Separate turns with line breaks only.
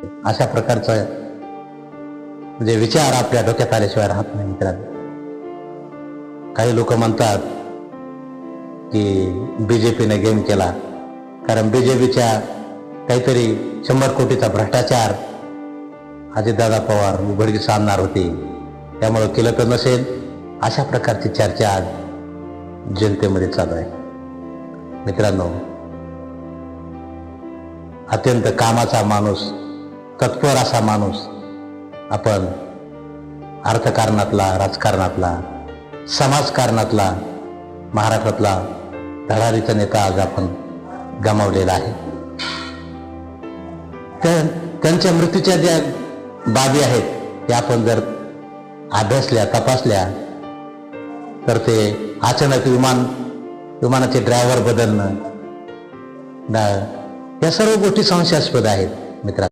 अशा प्रकारचा म्हणजे विचार आपल्या डोक्यात आल्याशिवाय राहत नाही मित्रांनो. काही लोक म्हणतात की बीजेपीने गेम केला, कारण बीजेपीच्या काहीतरी 100 कोटीचा भ्रष्टाचार अजितदादा पवार उघडकीस आणणार होते, त्यामुळे केलं तर नसेल. अशा प्रकारची चर्चा आज जनतेमध्ये चालू आहे मित्रांनो. अत्यंत कामाचा माणूस, तत्पर असा माणूस, आपण अर्थकारणातला, राजकारणातला, समाजकारणातला, महाराष्ट्रातला धडाडीचा नेता आज आपण गमावलेला आहे. त्यांच्या मृत्यूच्या ज्या बाबी आहेत त्या आपण जर अभ्यासल्या, तपासल्या, तर ते अचानक विमानाचे ड्रायव्हर बदलणं, या सर्व गोष्टी संशयास्पद आहेत मित्रांनो.